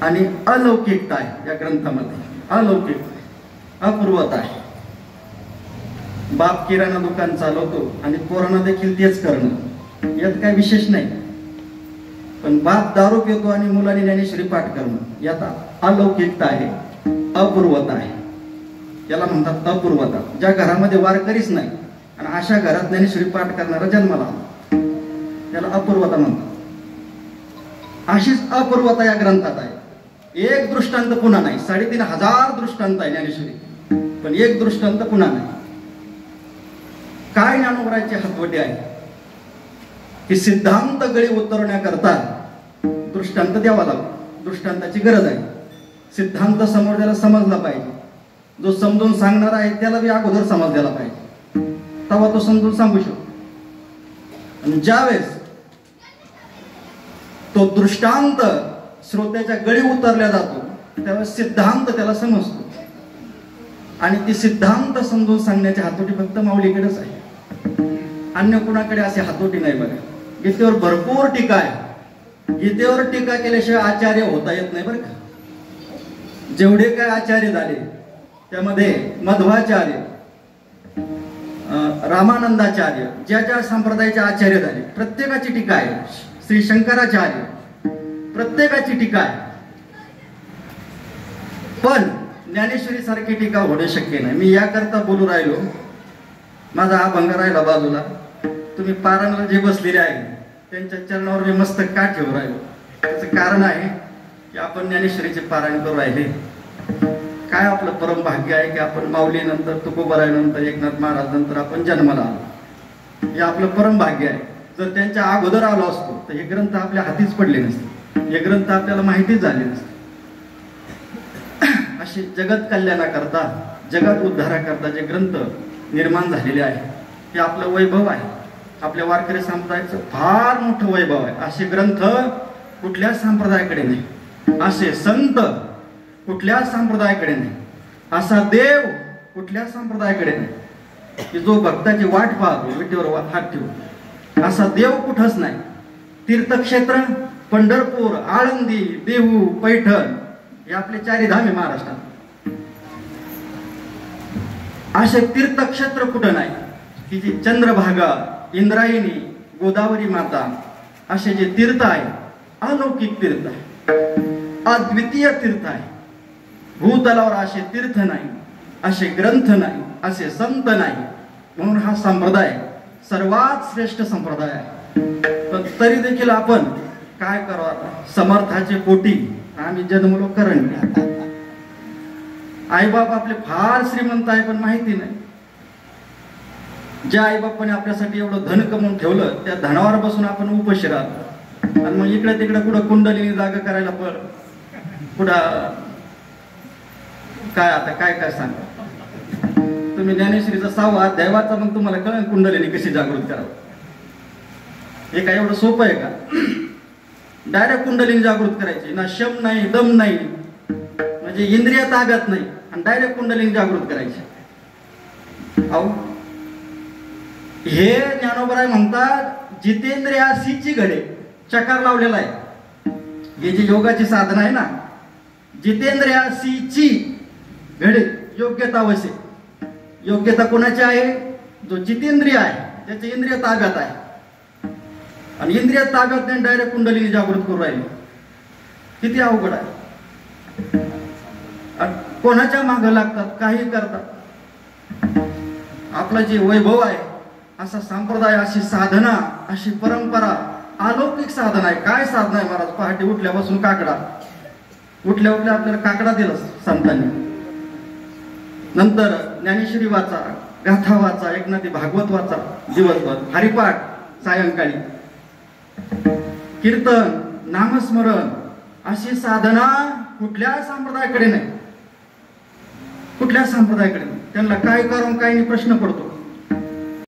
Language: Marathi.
आणि अलौकिकता आहे या ग्रंथामध्ये. अलौकिक अपूर्वता आहे. बाप किराणा दुकान चालवतो आणि पोरांना देखील तेच करणं, यात काही विशेष नाही. पण बाप दारू पितो आणि मुलांनी ज्ञानेश्वरी पाठ करणं, यात अलौकिकता आहे, अपूर्वता आहे. याला म्हणतात अपूर्वता. ज्या घरामध्ये वारकरीच नाही आणि अशा घरात ज्ञानेश्वरी पाठ करणारा जन्माला आला, त्याला अपूर्वता म्हणतात. अशीच अपूर्वता या ग्रंथात आहे. एक दृष्टांत पुन्हा नाही. 3,500 दृष्टांत आहे ज्ञानेश्वरी, पण एक दृष्टांत पुन्हा नाही. काय ज्ञानोबराची हातवटी आहे की सिद्धांत गळी उतरवण्याकरता दृष्टांत द्यावा लागतो. दृष्टांताची गरज आहे. सिद्धांत समोर त्याला समजला पाहिजे. जो समजून सांगणार आहे त्याला बी अगोदर समजलेला पाहिजे, तेव्हा तो समजून सांगू शकतो. आणि ज्यावेळेस तो दृष्टांत श्रोत्याच्या गळी उतरल्या जातो त्यावेळेस सिद्धांत त्याला समजतो. आणि ती सिद्धांत समजून सांगण्याची हातोटी फक्त माऊलीकडेच आहे. अन्य कुणाकडे अशी हातोटी नाही. बघा, गीतेवर भरपूर टीका आहे. गीतेवर टीका केल्याशिवाय आचार्य होता येत नाही बरं का. जेवढे काय आचार्य झाले त्यामध्ये मध्वाचार्य, रामानंदाचार्य, ज्या ज्या संप्रदायाचे आचार्य झाले प्रत्येकाची टीका आहे. श्री शंकराचार्य, प्रत्येकाची टीका आहे. पण ज्ञानेश्वरी सारखी टीका होणे शक्य नाही. मी याकरता बोलू राहिलो, माझा अभंग राहिला बाजूला. तुम्ही पारायणाला जे बसलेले आहे त्यांच्या चरणावर मी मस्तक का ठेवू राहिलो, त्याचं कारण आहे की आपण ज्ञानेश्वरीचे पारायण करू राहिले. काय आपलं परम भाग्य आहे की आपण माऊली नंतर, तुकोबाराय नंतर, एकनाथ महाराज नंतर आपण जन्माला आलो. हे आपलं परम भाग्य आहे. जर त्यांच्या अगोदर आलो असतो तर हे ग्रंथ आपल्या हातीच पडले नसते, हे ग्रंथ आपल्याला माहितीच झाले नसते. असे जगत कल्याणाकरता, जगत उद्धाराकरता जे ग्रंथ निर्माण झालेले आहे ते आपलं वैभव आहे. आपल्या वारकरी संप्रदायाचं फार मोठं वैभव आहे. असे ग्रंथ कुठल्या संप्रदायाकडे नाही, असे संत कुठल्या संप्रदायाकडे नाही, असा देव कुठल्या संप्रदायाकडे नाही की जो भक्ताची वाट पाहतो विटेवर हात ठेवून. असा देव कुठंच नाही. तीर्थक्षेत्र पंढरपूर, आळंदी, देहू, पैठण हे आपले 4 धाम आहे महाराष्ट्रात. असे तीर्थक्षेत्र कुठं नाही की जे चंद्रभागा, इंद्रायणी, गोदावरी माता असे जे तीर्थ आहे, अलौकिक तीर्थ आहे, अद्वितीय तीर्थ आहे. भूतलावर असे तीर्थ नाही, असे ग्रंथ नाही, असे संत नाही. म्हणून हा संप्रदाय सर्वात श्रेष्ठ संप्रदाय आहे. पण तरी देखील आपण काय करावं, समर्थाचे पोटी आम्ही जन्मलो करंट. आईबाप आपले फार श्रीमंत आहे पण माहिती नाही. ज्या आईबापाने आपल्यासाठी एवढं धन कमवून ठेवलं त्या धनावर बसून आपण उपाशी राहतो. आणि मग इकडे तिकडे कुठं कुंडलीने जागा करायला पड, कुठं काय, आता काय काय सांगा तुम्ही. ज्ञानेश्वरीचा 6वा अध्याय वाचा, मग तुम्हाला कळेल कुंडलीने कशी जागृत करावं. हे काय एवढं सोपं आहे का? डायरेक्ट कुंडलीने जागृत करायची ना, शम नाही, दम नाही, म्हणजे इंद्रिय ताब्यात नाही, आणि डायरेक्ट कुंडलीने जागृत करायची. अहो, हे ज्ञानोबराय म्हणतात जितेंद्रियासीची घडे चकार लावलेला आहे. हे जी योगाची साधना आहे ना, जितेंद्रियासीची घडे योग्यता अवश्य. योग्यता कोणाची आहे? जो जितेंद्रिय आहे, ज्याचे इंद्रिय ताब्यात आहे. आणि इंद्रिय ताब्यात नाही डायरेक्ट कुंडलीने जागृत करू राहिले. किती अवघड आहे. कोणाच्या मागं लागतात, काही करतात. आपला जे वैभव आहे, असा संप्रदाय, अशी साधना, अशी परंपरा, अलौकिक साधना आहे. काय साधना आहे महाराज? पहाटे उठल्यापासून काकडा, उठल्या उठल्या आपल्याला काकडा दिला संतांनी. नंतर ज्ञानेश्वरी वाचा, गाथा वाचा, एकनाथी भागवत वाचा दिवसभर, हरिपाठ सायंकाळी, कीर्तन, नामस्मरण, अशी साधना कुठल्या संप्रदायाकडे नाही, कुठल्या संप्रदायाकडे नाही. त्यांना काय करून काय नाही प्रश्न पडतो.